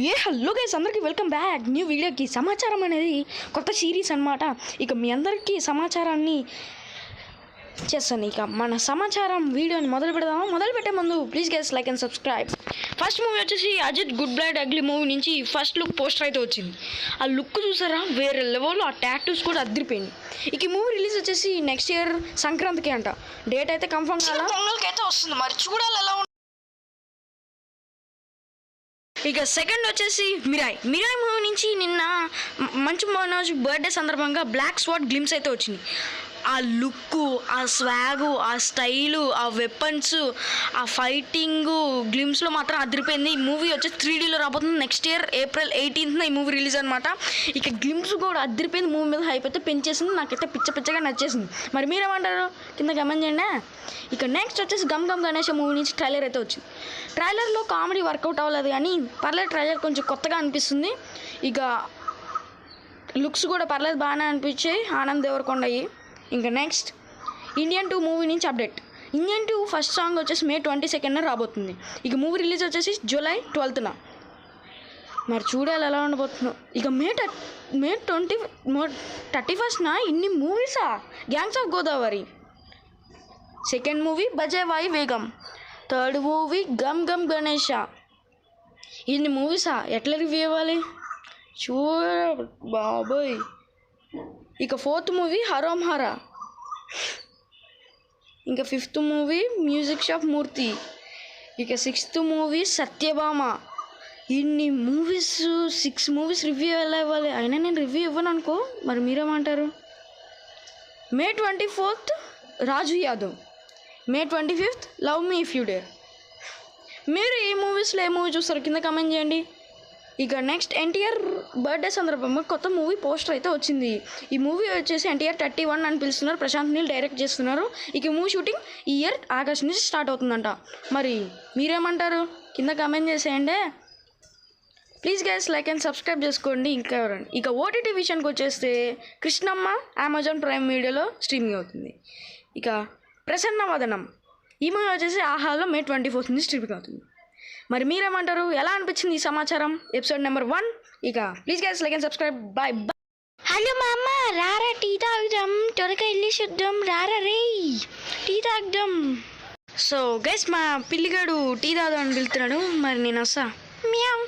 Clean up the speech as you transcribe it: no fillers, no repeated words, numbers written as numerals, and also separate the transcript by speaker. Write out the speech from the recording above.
Speaker 1: Hello guys, అందరికీ welcome back new వీడియోకి. సమాచారం అనేది కొత్త సిరీస్ అనమాట. ఇక మీ అందరికీ సమాచారాన్ని చేస్తాను. ఇక మన సమాచారం వీడియోని మొదలు పెడదాము. మొదలు పెట్టే ముందు please guys like and subscribe. First movie వచ్చేసి Ajith good bad ugly movie నుంచి ఫస్ట్ లుక్ పోస్టర్ అయితే వచ్చింది. ఆ లుక్ చూసారా, వేరే లెవెల్లో. ఆ టాటూస్ కూడా అదిరిపోయింది. ఇక ఈ మూవీ రిలీజ్ వచ్చేసి నెక్స్ట్ ఇయర్ సంక్రాంతికి అంట. డేట్ అయితే కన్ఫర్మ్ కాదా, పొంగల్కి అయితే వస్తుంది. మరి చూడాలి ఎలా. ఇక సెకండ్ వచ్చేసి మిరాయ్ మూవీ నుంచి నిన్న మంచు మనోజ్ బర్త్డే సందర్భంగా బ్లాక్ స్వాట్ గ్లిమ్స్ అయితే వచ్చింది. ఆ లుక్కు, ఆ స్వాగు, ఆ స్టైలు, ఆ వెపన్స్, ఆ ఫైటింగు గ్లిమ్స్లో మాత్రం అదిరిపోయింది. ఈ మూవీ వచ్చి 3Dలో రాబోతుంది. నెక్స్ట్ ఇయర్ April 18th ఈ మూవీ రిలీజ్ అనమాట. ఇక గ్లిమ్స్ కూడా అదిరిపోయింది. మూవీ మీద హైప్ అయితే పెంచేసింది. నాకైతే పిచ్చగా నచ్చేసింది. మరి మీరేమంటారు కింద కమెంట్ చేయండి. ఇక నెక్స్ట్ వచ్చేసి గమ్ గమ్ గణేష్ మూవీ నుంచి ట్రైలర్ అయితే వచ్చింది. ట్రైలర్లో కామెడీ వర్కౌట్ అవ్వలేదు కానీ పర్లేదు, ట్రైలర్ కొంచెం కొత్తగా అనిపిస్తుంది. ఇక లుక్స్ కూడా పర్లేదు, బాగానే అనిపించాయి. ఆనంద్ దేవరకొండయి. ఇంకా నెక్స్ట్ ఇండియన్ 2 మూవీ నుంచి అప్డేట్. ఇండియన్ 2 ఫస్ట్ సాంగ్ వచ్చేసి May 22nd రాబోతుంది. ఇక మూవీ రిలీజ్ వచ్చేసి July 12th. మరి చూడాలి ఎలా ఉండబోతుందో. ఇక May 31st ఇన్ని మూవీసా? Gangs of Godavari. Second movie Bhaje Vaayu Vegam. Third movie Gam Gam Ganesha. ఇన్ని మూవీసా? ఎట్లా రివ్యూ ఇవ్వాలి బాబోయ్. ఇక ఫోర్త్ మూవీ హరోం హరా. ఇంకా ఫిఫ్త్ మూవీ మ్యూజిక్ షాప్ మూర్తి. ఇక సిక్స్త్ మూవీ సత్యభామ. ఇన్ని మూవీస్, 6 మూవీస్ రివ్యూ ఎలా ఇవ్వాలి? అయినా నేను రివ్యూ ఇవ్వను అనుకో. మరి మీరేమంటారు? May 24th Raju Yadav. May 25th love me if you dare. మీరు ఈ మూవీస్లో ఏ మూవీ చూస్తారు కింద కమెంట్ చేయండి. ఇక నెక్స్ట్ ఎన్టీఆర్ బర్త్డే సందర్భంగా కొత్త మూవీ పోస్టర్ అయితే వచ్చింది. ఈ మూవీ వచ్చేసి ఎన్టీఆర్ 31 అని పిలుస్తున్నారు. ప్రశాంత్ నీల్ డైరెక్ట్ చేస్తున్నారు. ఇక మూవీ షూటింగ్ ఈ ఇయర్ ఆగస్ట్ నుంచి స్టార్ట్ అవుతుందంట. మరి మీరేమంటారు కింద కమెంట్ చేసేయండి. Please guys like and subscribe చేసుకోండి. ఇంకా ఎవరండి. ఇక ఓటీటీ విషయానికి వచ్చేస్తే కృష్ణమ్మ అమెజాన్ ప్రైమ్ వీడియోలో స్ట్రీమింగ్ అవుతుంది. ఇక ప్రసన్న వదనం ఈ మూవీ వచ్చేసి ఆహాలో May 24th నుంచి స్ట్రీమింగ్ అవుతుంది. మరి మీరేమంటారు? ఎలా అనిపించింది ఈ సమాచారం? Episode number 1. ఇక please guys like and subscribe. Bye bye. Hello మా అమ్మ, రారా టీ తాగుదాం. త్వరగా వెళ్ళి చూద్దాం. రారా రే టీ తాగుదాం. సో గైస్, మా పిల్లిగాడు టీ తాగుదాం అని పిలుతున్నాడు. మరి నేను వస్తా. మియావ్.